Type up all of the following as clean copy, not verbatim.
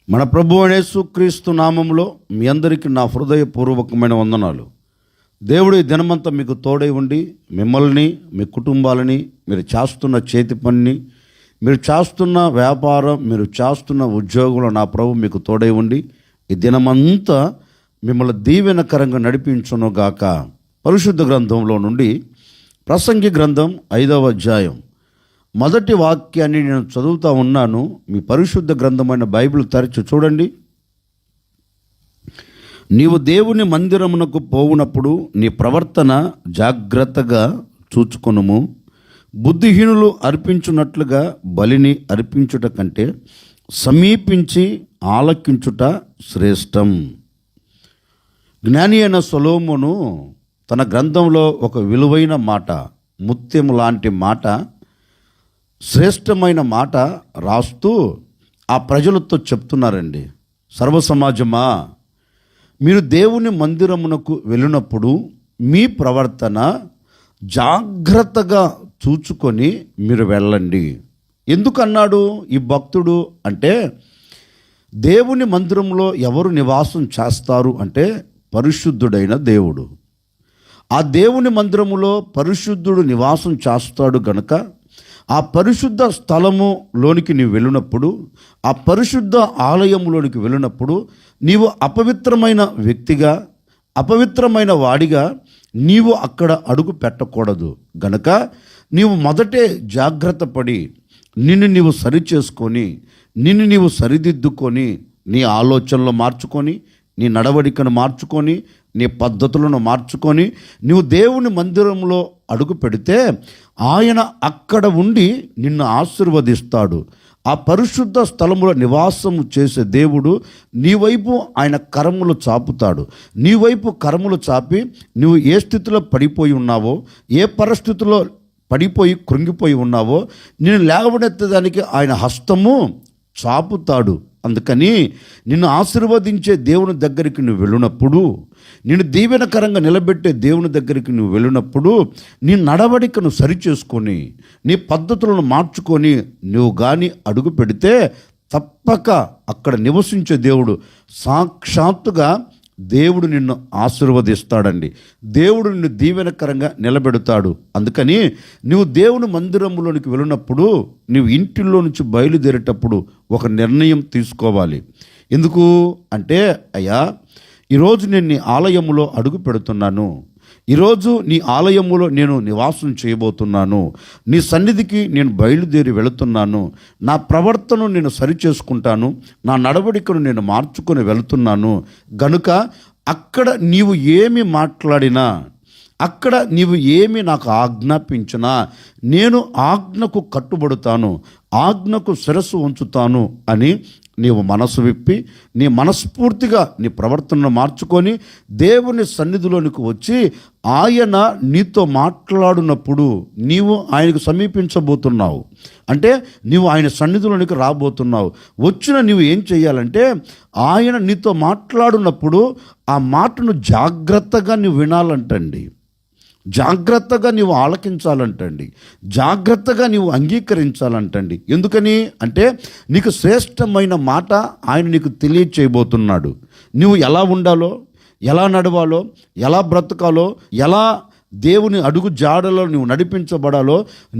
మన ప్రభువు అయిన యేసుక్రీస్తు నామములో మీ అందరికీ నా హృదయపూర్వకమైన వందనాలు. దేవుడు ఈ దినమంతా మీకు తోడై ఉండి మిమ్మల్ని, మీ కుటుంబాలని, మీరు చేస్తున్న చేతి పనిని, మీరు చేస్తున్న వ్యాపారం, మీరు చేస్తున్న ఉద్యోగంలో నా ప్రభు మీకు తోడై ఉండి ఈ దినమంతా మిమ్మల్ని దీవెనకరంగా నడిపించునుగాక. పరిశుద్ధ గ్రంథంలో నుండి ప్రసంగి గ్రంథం 5వ అధ్యాయం మొదటి వాక్యాన్ని నేను చదువుతూ ఉన్నాను. మీ పరిశుద్ధ గ్రంథమైన బైబిల్ తెరచి చూడండి. నీవు దేవుని మందిరమునకు పోవునప్పుడు నీ ప్రవర్తన జాగ్రత్తగా చూచుకొనుము. బుద్ధిహీనులు అర్పించున్నట్లుగా బలిని అర్పించుట కంటే సమీపించి ఆలకించుట శ్రేష్టం. జ్ఞాని అయిన సొలొమోను తన గ్రంథంలో ఒక విలువైన మాట, ముత్యం లాంటి మాట, శ్రేష్టమైన మాట రాస్తూ ఆ ప్రజలతో చెప్తున్నారండి. సర్వసమాజమా, మీరు దేవుని మందిరమునకు వెళ్ళినప్పుడు మీ ప్రవర్తన జాగ్రత్తగా చూచుకొని మీరు వెళ్ళండి. ఎందుకన్నాడు ఈ భక్తుడు అంటే, దేవుని మందిరంలో ఎవరు నివాసం చేస్తారు అంటే పరిశుద్ధుడైన దేవుడు. ఆ దేవుని మందిరములో పరిశుద్ధుడు నివాసం చేస్తాడు గనుక ఆ పరిశుద్ధ స్థలములోనికి నీవు వెళ్ళినప్పుడు, ఆ పరిశుద్ధ ఆలయంలోనికి వెళ్ళినప్పుడు నీవు అపవిత్రమైన వ్యక్తిగా, అపవిత్రమైన వాడిగా నీవు అక్కడ అడుగు పెట్టకూడదు. గనక నీవు మొదటే జాగ్రత్త పడి నిన్ను నీవు సరిచేసుకొని, నిన్ను నీవు సరిదిద్దుకొని, నీ ఆలోచనలు మార్చుకొని, నీ నడవడికను మార్చుకొని, నీ పద్ధతులను మార్చుకొని నువ్వు దేవుని మందిరంలో అడుగు పెడితే ఆయన అక్కడ ఉండి నిన్ను ఆశీర్వదిస్తాడు. ఆ పరిశుద్ధ స్థలములో నివాసము చేసే దేవుడు నీ వైపు ఆయన కరములు చాపుతాడు. నీ వైపు కరములు చాపి నువ్వు ఏ స్థితిలో పడిపోయి ఉన్నావో, ఏ పరిస్థితిలో పడిపోయి కృంగిపోయి ఉన్నావో నిన్ను లేవనెత్తడానికి ఆయన హస్తము చాపుతాడు. అందుకని నిన్ను ఆశీర్వదించే దేవుని దగ్గరికి నువ్వు వెళ్ళినప్పుడు, నిన్ను దీవెనకరంగా నిలబెట్టే దేవుని దగ్గరికి నువ్వు వెళ్ళినప్పుడు నీ నడవడికను సరిచేసుకొని, నీ పద్ధతులను మార్చుకొని నువ్వు కానీ అడుగు పెడితే తప్పక అక్కడ నివసించే దేవుడు సాక్షాత్తుగా దేవుడు నిన్ను ఆశీర్వదిస్తాడండి. దేవుడు నిన్ను దీవెనకరంగా నిలబెడతాడు. అందుకని నువ్వు దేవుని మందిరంలోనికి వెళ్ళినప్పుడు నువ్వు ఇంటిలో నుంచి బయలుదేరేటప్పుడు ఒక నిర్ణయం తీసుకోవాలి. ఎందుకు అంటే, అయ్యా ఈరోజు నేను నీ ఆలయములో అడుగు పెడుతున్నాను, ఈరోజు నీ ఆలయములో నేను నివాసం చేయబోతున్నాను, నీ సన్నిధికి నేను బయలుదేరి వెళుతున్నాను, నా ప్రవర్తనను నేను సరిచేసుకుంటాను, నా నడవడికను నేను మార్చుకొని వెళుతున్నాను. గనుక అక్కడ నీవు ఏమి మాట్లాడినా, అక్కడ నీవు ఏమి నాకు ఆజ్ఞాపించినా నేను ఆజ్ఞకు కట్టుబడుతాను, ఆజ్ఞకు శిరస్సు ఉంచుతాను అని నీవు మనసు విప్పి నీ మనస్ఫూర్తిగా నీ ప్రవర్తనను మార్చుకొని దేవుని సన్నిధిలోనికి వచ్చి ఆయన నీతో మాట్లాడినప్పుడు నీవు ఆయనకు సమీపించబోతున్నావు. అంటే నీవు ఆయన సన్నిధిలోనికి రాబోతున్నావు. వచ్చిన నీవు ఏం చేయాలంటే, ఆయన నీతో మాట్లాడినప్పుడు ఆ మాటను జాగ్రత్తగా నీవు వినాలంటండి, జాగ్రత్తగా నీవు ఆలకించాలంటండి, జాగ్రత్తగా నీవు అంగీకరించాలంటండి. ఎందుకని అంటే నీకు శ్రేష్టమైన మాట ఆయన నీకు తెలియచేయబోతున్నాడు. నువ్వు ఎలా ఉండాలో, ఎలా నడవాలో, ఎలా బ్రతకాలో, ఎలా దేవుని అడుగు జాడలో నువ్వు నడిపించబడాలో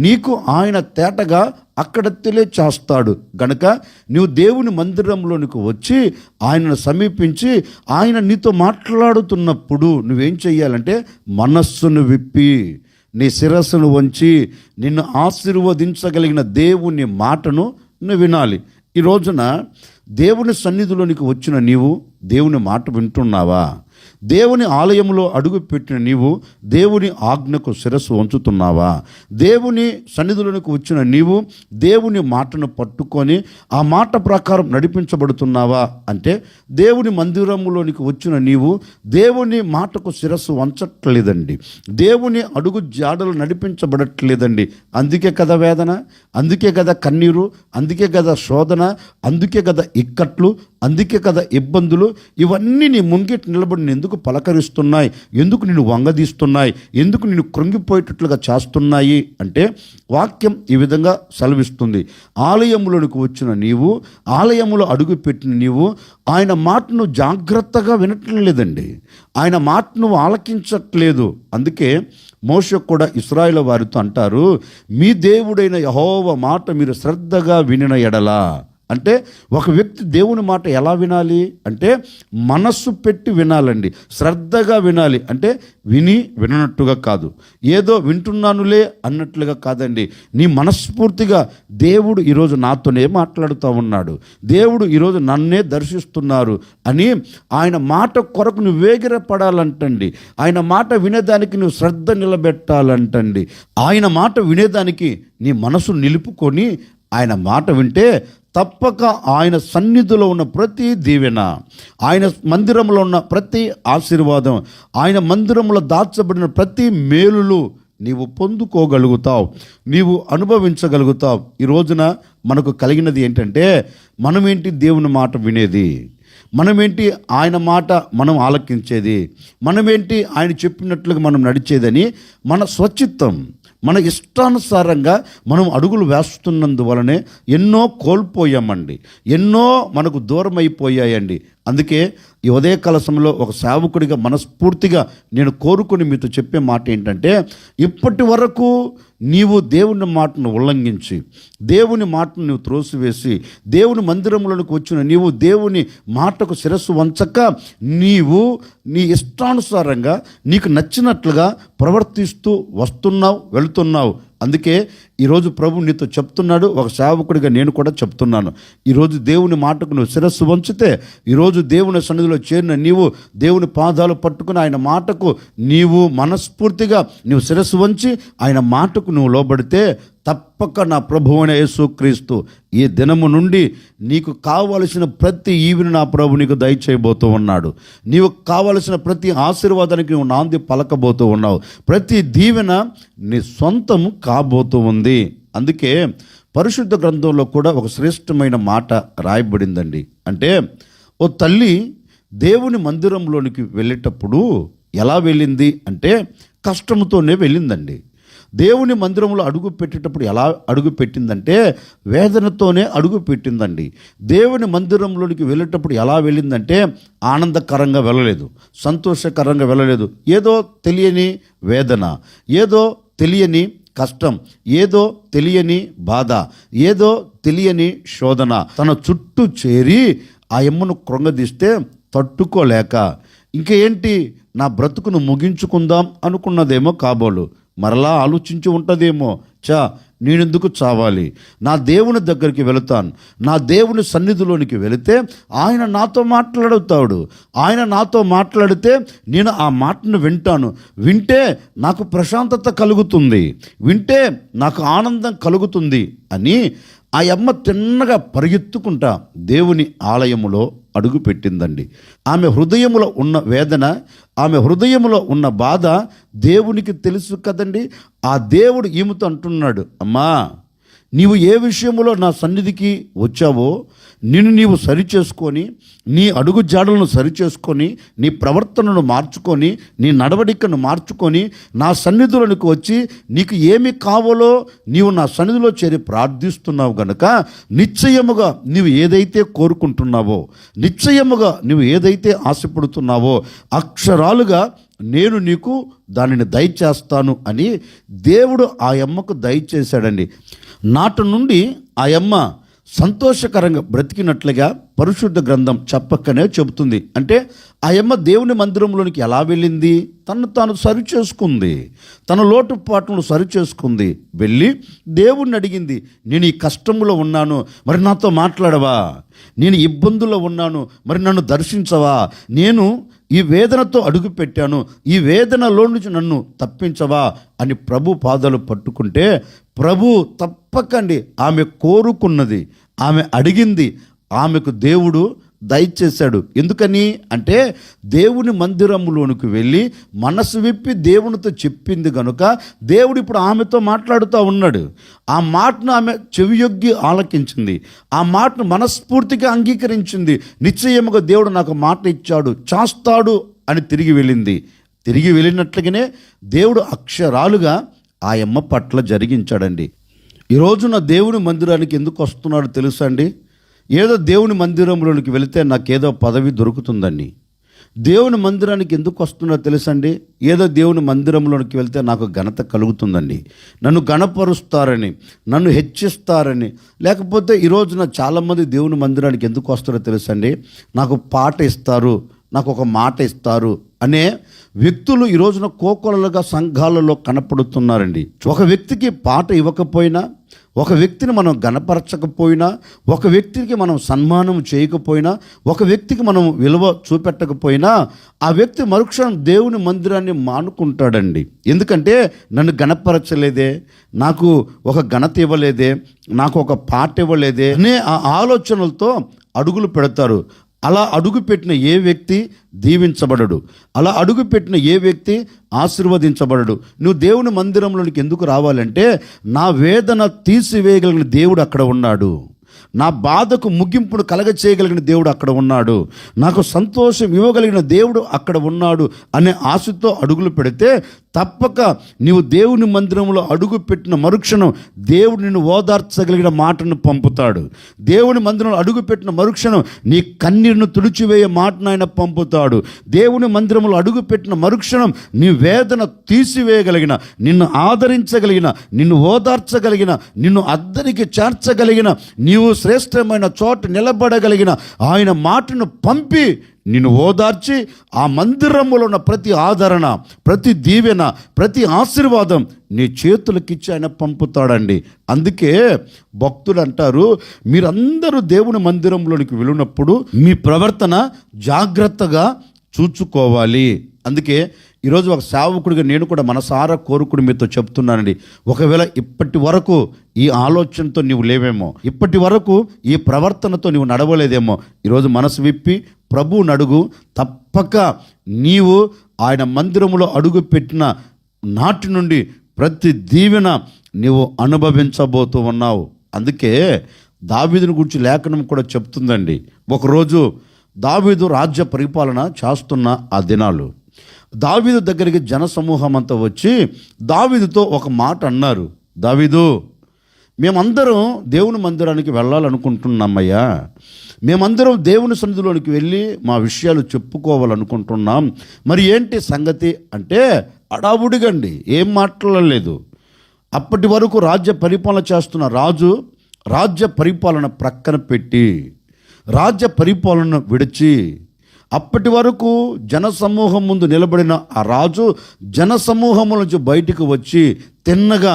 నీకు ఆయన తేటగా అక్కడ తెలియచేస్తాడు. గనక నువ్వు దేవుని మందిరంలోనికి వచ్చి ఆయనను సమీపించి ఆయన నీతో మాట్లాడుతున్నప్పుడు నువ్వేం చెయ్యాలంటే మనస్సును విప్పి నీ శిరస్సును వంచి నిన్ను ఆశీర్వదించగలిగిన దేవుని మాటను నువ్వు వినాలి. ఈ రోజున దేవుని సన్నిధిలోనికి వచ్చిన నీవు దేవుని మాట వింటున్నావా? దేవుని ఆలయంలో అడుగు పెట్టిన నీవు దేవుని ఆజ్ఞకు శిరస్సు వంచుతున్నావా? దేవుని సన్నిధిలోనికి వచ్చిన నీవు దేవుని మాటను పట్టుకొని ఆ మాట ప్రకారం నడిపించబడుతున్నావా అంటే, దేవుని మందిరంలోనికి వచ్చిన నీవు దేవుని మాటకు శిరస్సు వంచట్లేదండి, దేవుని అడుగు జాడలు నడిపించబడట్లేదండి. అందుకే కదా వేదన, అందుకే కదా కన్నీరు, అందుకే కదా శోధన, అందుకే కదా ఇక్కట్లు, అందుకే కదా ఇబ్బందులు. ఇవన్నీ నీ ముంగిటి నిలబడి నీ ఎందుకు పలకరిస్తున్నాయి, ఎందుకు నిన్ను వంగదీస్తున్నాయి, ఎందుకు నిన్ను కృంగిపోయేటట్లుగా చేస్తున్నాయి అంటే వాక్యం ఈ విధంగా సెలవిస్తుంది. ఆలయములోనికి వచ్చిన నీవు, ఆలయములో అడుగుపెట్టిన నీవు ఆయన మాటను జాగ్రత్తగా వినటం లేదండి, ఆయన మాటను ఆలకించట్లేదు. అందుకే మోషే కూడా ఇశ్రాయేలు వారితో అంటారు, మీ దేవుడైన యెహోవా మాట మీరు శ్రద్ధగా వినిన ఎడలా. అంటే ఒక వ్యక్తి దేవుని మాట ఎలా వినాలి అంటే మనస్సు పెట్టి వినాలండి, శ్రద్ధగా వినాలి. అంటే విననట్టుగా కాదు, ఏదో వింటున్నానులే అన్నట్లుగా కాదండి. నీ మనస్ఫూర్తిగా దేవుడు ఈరోజు నాతోనే మాట్లాడుతూ ఉన్నాడు, దేవుడు ఈరోజు నన్నే దర్శిస్తున్నారు అని ఆయన మాట కొరకు నువ్వు వేగిరపడాలంటండి. ఆయన మాట వినేదానికి నువ్వు శ్రద్ధ నిలబెట్టాలంటండి. ఆయన మాట వినేదానికి నీ మనసు నిలుపుకొని ఆయన మాట వింటే తప్పక ఆయన సన్నిధిలో ఉన్న ప్రతి దీవెన, ఆయన మందిరంలో ఉన్న ప్రతి ఆశీర్వాదం, ఆయన మందిరంలో దాచబడిన ప్రతి మేలులు నీవు పొందుకోగలుగుతావు, నీవు అనుభవించగలుగుతావు. ఈ రోజున మనకు కలిగినది ఏంటంటే మనమేంటి దేవుని మాట వినేది, మనమేంటి ఆయన మాట మనం ఆలకించేది, మనమేంటి ఆయన చెప్పినట్లుగా మనం నడిచేదని మన స్వచిత్తం, మన ఇష్టానుసారంగా మనం అడుగులు వేస్తున్నందువలనే ఎన్నో కోల్పోయామండి, ఎన్నో మనకు దూరం అయిపోయాయండి. అందుకే ఈ ఉదయకాల సమయంలో ఒక సేవకుడిగా మనస్ఫూర్తిగా నేను కోరుకుని మీతో చెప్పే మాట ఏంటంటే, ఇప్పటి వరకు నీవు దేవుని మాటను ఉల్లంఘించి, దేవుని మాటను నీవు త్రోసివేసి, దేవుని మందిరంలోనికి వచ్చిన నీవు దేవుని మాటకు శిరస్సు వంచక నీవు నీ ఇష్టానుసారంగా నీకు నచ్చినట్లుగా ప్రవర్తిస్తూ వస్తున్నావు, వెళుతున్నావు. అందుకే ఈరోజు ప్రభు నీతో చెప్తున్నాడు, ఒక సేవకుడిగా నేను కూడా చెప్తున్నాను. ఈరోజు దేవుని మాటకు నువ్వు శిరస్సు వంచితే, ఈరోజు దేవుని సన్నిధిలో చేరిన నీవు దేవుని పాదాలు పట్టుకుని ఆయన మాటకు నీవు మనస్ఫూర్తిగా నీవు శిరస్సు వంచి ఆయన మాటకు నువ్వు లోబడితే తప్పక నా ప్రభువైన యేసుక్రీస్తు ఈ దినము నుండి నీకు కావలసిన ప్రతి ఈవిని నా ప్రభు నీకు దయచేయబోతూ ఉన్నాడు. నీవు కావలసిన ప్రతి ఆశీర్వాదానికి నువ్వు నాంది పలకబోతూ ఉన్నావు, ప్రతి దీవెన నీ సొంతము కాబోతూ ఉంది. అందుకే పరిశుద్ధ గ్రంథంలో కూడా ఒక శ్రేష్టమైన మాట రాయబడిందండి. అంటే ఓ తల్లి దేవుని మందిరంలోనికి వెళ్ళేటప్పుడు ఎలా వెళ్ళింది అంటే కష్టముతోనే వెళ్ళిందండి. దేవుని మందిరంలో అడుగు పెట్టేటప్పుడు ఎలా అడుగు పెట్టిందంటే వేదనతోనే అడుగు పెట్టిందండి. దేవుని మందిరంలోనికి వెళ్ళేటప్పుడు ఎలా వెళ్ళిందంటే ఆనందకరంగా వెళ్ళలేదు, సంతోషకరంగా వెళ్ళలేదు. ఏదో తెలియని వేదన, ఏదో తెలియని కష్టం, ఏదో తెలియని బాధ, ఏదో తెలియని శోధన తన చుట్టూ చేరి ఆ యమ్మను కృంగదీస్తే తట్టుకోలేక ఇంకేంటి నా బ్రతుకును ముగించుకుందాం అనుకున్నదేమో కాబోలు. మరలా ఆలోచించి ఉంటుందేమో, నేనెందుకు చావాలి, నా దేవుని దగ్గరికి వెళుతాను, నా దేవుని సన్నిధిలోనికి వెళితే ఆయన నాతో మాట్లాడుతాడు, ఆయన నాతో మాట్లాడితే నేను ఆ మాటను వింటాను, వింటే నాకు ప్రశాంతత కలుగుతుంది, వింటే నాకు ఆనందం కలుగుతుంది అని ఆ అమ్మ తిన్నగా పరిగెత్తుకుంటా దేవుని ఆలయములో అడుగు పెట్టిందండి. ఆమె హృదయములో ఉన్న వేదన, ఆమె హృదయములో ఉన్న బాధ దేవునికి తెలుసు కదండి. ఆ దేవుడు ఈమెతో అంటున్నాడు, అమ్మా నీవు ఏ విషయంలో నా సన్నిధికి వచ్చావో నిన్ను నీవు సరిచేసుకొని, నీ అడుగు జాడలను సరిచేసుకొని, నీ ప్రవర్తనను మార్చుకొని, నీ నడవడికను మార్చుకొని నా సన్నిధిలోనికి వచ్చి నీకు ఏమి కావాలో నీవు నా సన్నిధిలో చేరి ప్రార్థిస్తున్నావు గనుక నిశ్చయముగా నీవు ఏదైతే కోరుకుంటున్నావో, నిశ్చయముగా నువ్వు ఏదైతే ఆశపడుతున్నావో అక్షరాలుగా నేను నీకు దానిని దయచేస్తాను అని దేవుడు ఆ అమ్మకు దయచేశాడండి. నాటి నుండి ఆ అమ్మ సంతోషకరంగా బ్రతికినట్లుగా పరిశుద్ధ గ్రంథం చెప్పకనే చెబుతుంది. అంటే ఆ అమ్మ దేవుని మందిరంలోనికి ఎలా వెళ్ళింది, తను తాను సరిచేసుకుంది, తన లోటుపాట్లను సరిచేసుకుంది. వెళ్ళి దేవుణ్ణి అడిగింది, నేను ఈ కష్టంలో ఉన్నాను, మరి నాతో మాట్లాడవా, నేను ఇబ్బందుల్లో ఉన్నాను, మరి నన్ను దర్శించవా, నేను ఈ వేదనతో అడుగు పెట్టాను, ఈ వేదనలో నుంచి నన్ను తప్పించవా అని ప్రభు పాదాలు పట్టుకుంటే ప్రభు తప్పకండి ఆమె కోరుకున్నది, ఆమె అడిగింది, ఆమెకు దేవుడు దయచేశాడు. ఎందుకని అంటే దేవుని మందిరంలోనికి వెళ్ళి మనసు విప్పి దేవునితో చెప్పింది కనుక దేవుడు ఇప్పుడు ఆమెతో మాట్లాడుతూ ఉన్నాడు. ఆ మాటను ఆమె చెవియొగ్గి ఆలకించింది, ఆ మాటను మనస్ఫూర్తిగా అంగీకరించింది. నిశ్చయముగా దేవుడు నాకు మాట ఇచ్చాడు, చేస్తాడు అని తిరిగి వెళ్ళింది. తిరిగి వెళ్ళినట్లుగానే దేవుడు అక్షరాలుగా ఆ అమ్మ పట్ల జరిగించాడండి. ఈ రోజున దేవుని మందిరానికి ఎందుకు వస్తున్నాడు తెలుసా అండి? ఏదో దేవుని మందిరంలోనికి వెళితే నాకేదో పదవి దొరుకుతుందండి. దేవుని మందిరానికి ఎందుకు వస్తున్నాడో తెలుసండి? ఏదో దేవుని మందిరంలోనికి వెళ్తే నాకు ఘనత కలుగుతుందండి, నన్ను ఘనపరుస్తారని, నన్ను హెచ్చిస్తారని. లేకపోతే ఈ రోజున చాలామంది దేవుని మందిరానికి ఎందుకు వస్తారో తెలుసండి? నాకు పాట ఇస్తారు, నాకు ఒక మాట ఇస్తారు అనే వ్యక్తులు ఈ రోజున కోకొలలుగా సంఘాలలో కనపడుతున్నారండి. ఒక వ్యక్తికి పాట ఇవ్వకపోయినా, ఒక వ్యక్తిని మనం గణపరచకపోయినా, ఒక వ్యక్తికి మనం సన్మానం చేయకపోయినా, ఒక వ్యక్తికి మనం విలువ చూపెట్టకపోయినా ఆ వ్యక్తి మరుక్షణం దేవుని మందిరాన్ని మానుకుంటాడండి. ఎందుకంటే నన్ను గణపరచలేదే, నాకు ఒక ఘనత ఇవ్వలేదే, నాకు ఒక పాట ఇవ్వలేదే అనే ఆ ఆలోచనలతో అడుగులు పెడతారు. అలా అడుగుపెట్టిన ఏ వ్యక్తి దీవించబడడు, అలా అడుగుపెట్టిన ఏ వ్యక్తి ఆశీర్వదించబడడు. నువ్వు దేవుని మందిరంలోనికి ఎందుకు రావాలంటే, నా వేదన తీసివేయగలిగిన దేవుడు అక్కడ ఉన్నాడు, నా బాధకు ముగింపును కలగచేయగలిగిన దేవుడు అక్కడ ఉన్నాడు, నాకు సంతోషం ఇవ్వగలిగిన దేవుడు అక్కడ ఉన్నాడు అనే ఆశతో అడుగులు పెడితే తప్పక నీవు దేవుని మందిరంలో అడుగు పెట్టిన మరుక్షణం దేవుడు నిన్ను ఓదార్చగలిగిన మాటను పంపుతాడు. దేవుని మందిరంలో అడుగు పెట్టిన మరుక్షణం నీ కన్నీరును తుడిచివేయే మాటను ఆయన పంపుతాడు. దేవుని మందిరంలో అడుగు పెట్టిన మరుక్షణం నీ వేదన తీసివేయగలిగిన, నిన్ను ఆదరించగలిగిన, నిన్ను ఓదార్చగలిగిన, నిన్ను అద్దరికి చేర్చగలిగిన, నీవు శ్రేష్టమైన చోట నిలబడగలిగిన ఆయన మాటను పంపి నిన్ను ఓదార్చి ఆ మందిరములో ఉన్న ప్రతి ఆదరణ, ప్రతి దీవెన, ప్రతి ఆశీర్వాదం నీ చేతులకిచ్చి ఆయన పంపుతాడండి. అందుకే భక్తులు అంటారు, మీరందరూ దేవుని మందిరంలోనికి వెళ్ళినప్పుడు మీ ప్రవర్తన జాగ్రత్తగా చూచుకోవాలి. అందుకే ఈరోజు ఒక సేవకుడిగా నేను కూడా మనసారా కోరుకుని మీతో చెప్తున్నానండి. ఒకవేళ ఇప్పటి వరకు ఈ ఆలోచనతో నీవు లేవేమో, ఇప్పటి వరకు ఈ ప్రవర్తనతో నీవు నడవలేదేమో, ఈరోజు మనసు విప్పి ప్రభువుని అడుగు. తప్పక నీవు ఆయన మందిరములో అడుగు పెట్టిన నాటి నుండి ప్రతి దీవెన నీవు అనుభవించబోతూ ఉన్నావు. అందుకే దావీదుని గురించి లేఖనం కూడా చెప్తుందండి. ఒకరోజు దావీదు రాజ్య పరిపాలన చేస్తున్న ఆ దినాలు దావీదు దగ్గరికి జనసమూహం అంతా వచ్చి దావీదుతో ఒక మాట అన్నారు. దావీదు, మేమందరం దేవుని మందిరానికి వెళ్ళాలనుకుంటున్నామయ్యా, మేమందరం దేవుని సన్నిధిలోనికి వెళ్ళి మా విషయాలు చెప్పుకోవాలనుకుంటున్నాం, మరి ఏంటి సంగతి అంటే అడావుడిగండి, ఏం మాట్లాడలేదు. అప్పటి వరకు రాజ్య పరిపాలన చేస్తున్న రాజు రాజ్య పరిపాలన ప్రక్కన పెట్టి, రాజ్య పరిపాలన విడిచి, అప్పటి వరకు జనసమూహం ముందు నిలబడిన ఆ రాజు జనసమూహము నుంచి బయటికి వచ్చి తిన్నగా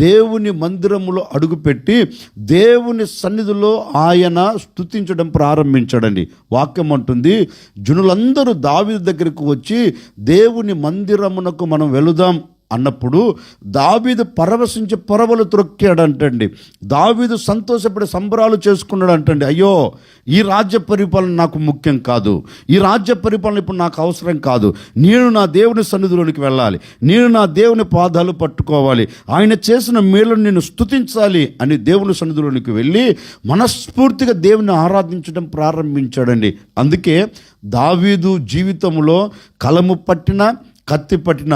దేవుని మందిరములో అడుగుపెట్టి దేవుని సన్నిధిలో ఆయన స్తుతించడం ప్రారంభించాడండి. వాక్యం అంటుంది, జనులందరూ దావీదు దగ్గరకు వచ్చి దేవుని మందిరమునకు మనం వెళుదాం అన్నప్పుడు దావీదు పరవశించి పరవలు త్రొక్కాడంటండి. దావీదు సంతోషపడి సంబరాలు చేసుకున్నాడు అంటండి. అయ్యో, ఈ రాజ్య పరిపాలన నాకు ముఖ్యం కాదు, ఈ రాజ్య పరిపాలన ఇప్పుడు నాకు అవసరం కాదు, నేను నా దేవుని సన్నిధిలోనికి వెళ్ళాలి, నేను నా దేవుని పాదాలు పట్టుకోవాలి, ఆయన చేసిన మేలును నేను స్తుతించాలి అని దేవుని సన్నిధిలోనికి వెళ్ళి మనస్ఫూర్తిగా దేవుని ఆరాధించడం ప్రారంభించాడండి. అందుకే దావీదు జీవితంలో కలము పట్టిన కత్తి పట్టిన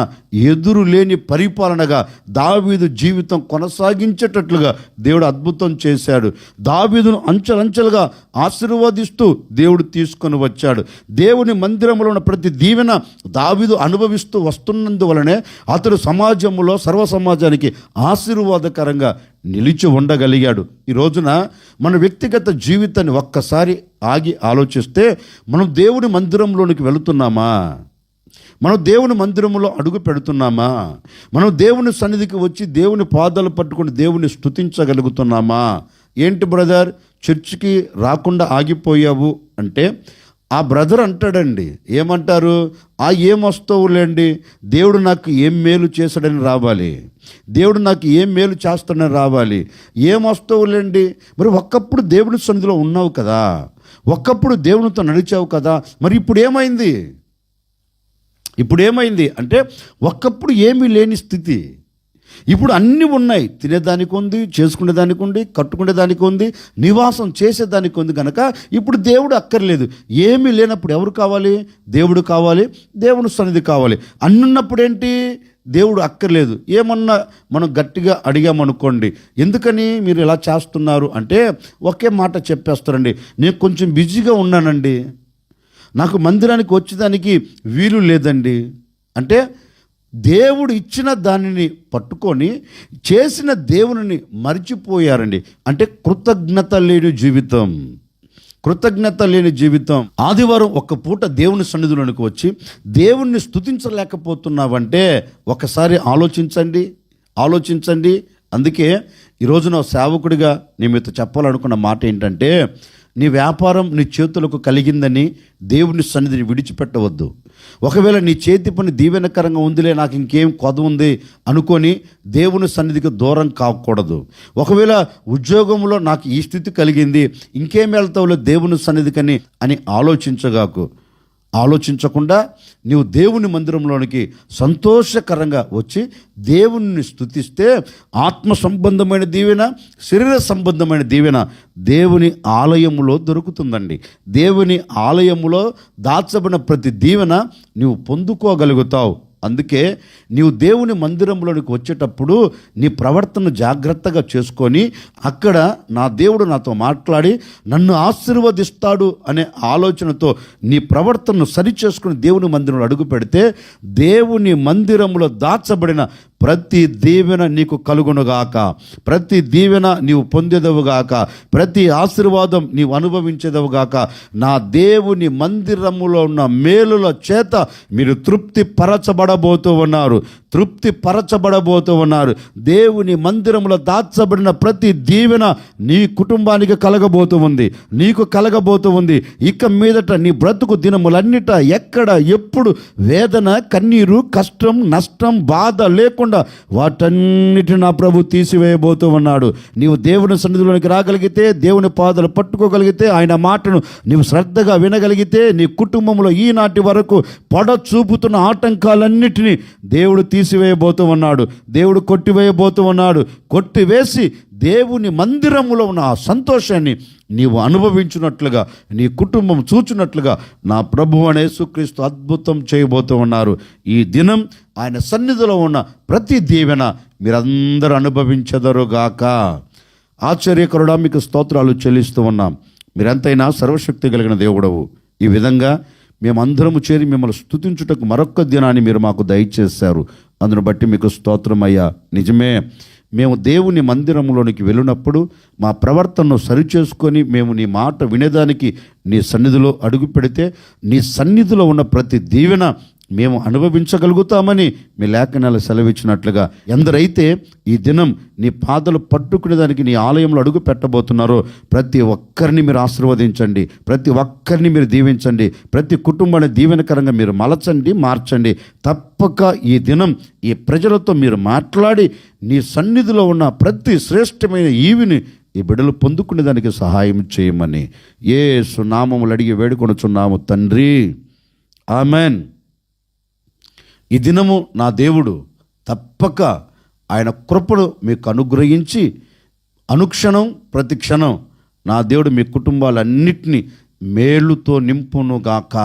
ఎదురు లేని పరిపాలనగా దావీదు జీవితం కొనసాగించేటట్లుగా దేవుడు అద్భుతం చేశాడు. దావీదును అంచెలంచెలుగా ఆశీర్వదిస్తూ దేవుడు తీసుకొని వచ్చాడు. దేవుని మందిరంలో ఉన్న ప్రతి దీవెన దావీదు అనుభవిస్తూ వస్తున్నందువలనే అతడు సమాజంలో సర్వ సమాజానికి ఆశీర్వాదకరంగా నిలిచి ఉండగలిగాడు. ఈ రోజున మన వ్యక్తిగత జీవితాన్ని ఒక్కసారి ఆగి ఆలోచిస్తే, మనం దేవుని మందిరంలోనికి వెళుతున్నామా? మనం దేవుని మందిరంలో అడుగు పెడుతున్నామా? మనం దేవుని సన్నిధికి వచ్చి దేవుని పాదాలు పట్టుకొని దేవుని స్తుతించగలుగుతున్నామా? ఏంటి బ్రదర్, చర్చికి రాకుండా ఆగిపోయావు అంటే ఆ బ్రదర్ అంటాడండి, ఏమంటారు, ఏమొస్తావులేండి, దేవుడు నాకు ఏం మేలు చేశాడని రావాలి, దేవుడు నాకు ఏం మేలు చేస్తాడని రావాలి, ఏమొస్తావులేండి. మరి ఒక్కప్పుడు దేవుని సన్నిధిలో ఉన్నావు కదా, ఒక్కప్పుడు దేవునితో నడిచావు కదా, మరి ఇప్పుడు ఏమైంది? ఇప్పుడు ఏమైంది అంటే ఒక్కప్పుడు ఏమీ లేని స్థితి, ఇప్పుడు అన్నీ ఉన్నాయి, తినేదానికి ఉంది, చేసుకునేదానికి ఉంది, కట్టుకునేదానికి ఉంది, నివాసం చేసేదానికి ఉంది. కనుక ఇప్పుడు దేవుడు అక్కర్లేదు. ఏమీ లేనప్పుడు ఎవరు కావాలి? దేవుడు కావాలి, దేవుని సన్నిధి కావాలి. అన్నున్నప్పుడు ఏంటి? దేవుడు అక్కర్లేదు. ఏమన్నా మనం గట్టిగా అడిగామనుకోండి, ఎందుకని మీరు ఇలా చేస్తున్నారు అంటే ఒకే మాట చెప్పేస్తారండి, నేను కొంచెం బిజీగా ఉన్నానండి, నాకు మందిరానికి వచ్చేదానికి వీలు లేదండి. అంటే దేవుడు ఇచ్చిన దానిని పట్టుకొని చేసిన దేవుని మర్చిపోయారండి. అంటే కృతజ్ఞత లేని జీవితం, కృతజ్ఞత లేని జీవితం. ఆదివారం ఒక్క పూట దేవుని సన్నిధిలోనికి వచ్చి దేవుణ్ణి స్తుతించలేకపోతున్నావంటే ఒకసారి ఆలోచించండి. అందుకే ఈరోజు నా సేవకుడిగా నేను మీతో చెప్పాలనుకున్న మాట ఏంటంటే, నీ వ్యాపారం నీ చేతులకు కలిగిందని దేవుని సన్నిధిని విడిచిపెట్టవద్దు. ఒకవేళ నీ చేతి పని దీవెనకరంగా ఉందిలే, నాకు ఇంకేం కొద ఉంది అనుకొని దేవుని సన్నిధికి దూరం కాకూడదు. ఒకవేళ ఉద్యోగంలో నాకు ఈ స్థితి కలిగింది, ఇంకేం వెళ్తావులే దేవుని సన్నిధికని అని ఆలోచించకుండా నీవు దేవుని మందిరంలోనికి సంతోషకరంగా వచ్చి దేవుని స్తుతిస్తే ఆత్మ సంబంధమైన దీవెన, శరీర సంబంధమైన దీవెన దేవుని ఆలయములో దొరుకుతుందండి. దేవుని ఆలయములో దాచబడిన ప్రతి దీవెన నీవు పొందుకోగలుగుతావు. అందుకే నీవు దేవుని మందిరంలోనికి వచ్చేటప్పుడు నీ ప్రవర్తన జాగ్రత్తగా చేసుకొని, అక్కడ నా దేవుడు నాతో మాట్లాడి నన్ను ఆశీర్వదిస్తాడు అనే ఆలోచనతో నీ ప్రవర్తనను సరిచేసుకుని దేవుని మందిరంలో అడుగు పెడితే దేవుని మందిరంలో దాచబడిన ప్రతి దీవెన నీకు కలుగునుగాక, ప్రతి దీవెన నీవు పొందేదవుగాక, ప్రతి ఆశీర్వాదం నీవు అనుభవించేదవుగాక. నా దేవుని మందిరములో ఉన్న మేలుల చేత మీరు తృప్తి పరచబడబోతూ ఉన్నారు. దేవుని మందిరంలో దాచబడిన ప్రతి దీవెన నీ కుటుంబానికి కలగబోతూ ఉంది, నీకు కలగబోతూ ఉంది. ఇక మీదట నీ బ్రతుకు దినములన్నిట ఎక్కడ ఎప్పుడు వేదన, కన్నీరు, కష్టం, నష్టం, బాధ లేకుండా వాటన్నిటిని నా ప్రభు తీసివేయబోతూ ఉన్నాడు. నీవు దేవుని సన్నిధిలోనికి రాగలిగితే, దేవుని పాదాలు పట్టుకోగలిగితే, ఆయన మాటను నీవు శ్రద్ధగా వినగలిగితే, నీ కుటుంబంలో ఈనాటి వరకు పొడ చూపుతున్న ఆటంకాలన్నిటినీ దేవుడు తీసివేయబోతూ ఉన్నాడు, దేవుడు కొట్టివేయబోతూ ఉన్నాడు. కొట్టివేసి దేవుని మందిరములో ఉన్న ఆ సంతోషాన్ని నీవు అనుభవించినట్లుగా, నీ కుటుంబం చూచినట్లుగా నా ప్రభువు అనే యేసుక్రీస్తు అద్భుతం చేయబోతూ ఉన్నారు. ఈ దినం ఆయన సన్నిధిలో ఉన్న ప్రతి దీవెన మీరందరూ అనుభవించెదరుగాక. ఆశ్చర్యకరుడా, మీకు స్తోత్రాలు చెల్లిస్తూ ఉన్నాం. మీరెంతైనా సర్వశక్తి కలిగిన దేవుడవు. ఈ విధంగా మేమందరము చేరి మిమ్మల్ని స్తుతించుటకు మరొక్క దినాన్ని మీరు మాకు దయచేశారు. అందును బట్టి మీకు స్తోత్రమయ్యా. నిజమే, మేము దేవుని మందిరంలోనికి వెళ్ళినప్పుడు మా ప్రవర్తనను సరిచేసుకొని మేము నీ మాట వినేదానికి నీ సన్నిధిలో అడుగు పెడితే నీ సన్నిధిలో ఉన్న ప్రతి దీవెన మేము అనుభవించగలుగుతామని మీ లేఖనాలు సెలవిచ్చినట్లుగా ఎందరైతే ఈ దినం నీ పాదలు పట్టుకునేదానికి నీ ఆలయంలో అడుగు పెట్టబోతున్నారో ప్రతి ఒక్కరిని మీరు ఆశీర్వదించండి, ప్రతి ఒక్కరిని మీరు దీవించండి, ప్రతి కుటుంబాన్ని దీవెనకరంగా మీరు మార్చండి. తప్పక ఈ దినం ఈ ప్రజలతో మీరు మాట్లాడి నీ సన్నిధిలో ఉన్న ప్రతి శ్రేష్టమైన ఈవిని ఈ బిడ్డలు పొందుకునేదానికి సహాయం చేయమని యేసు నామములో అడిగి వేడుకొనుచున్నాము తండ్రి, ఆమెన్. ఈ దినము నా దేవుడు తప్పక ఆయన కృపను మీకు అనుగ్రహించి అనుక్షణం ప్రతి క్షణం నా దేవుడు మీ కుటుంబాలన్నిటినీ మేలుతో నింపునుగాక.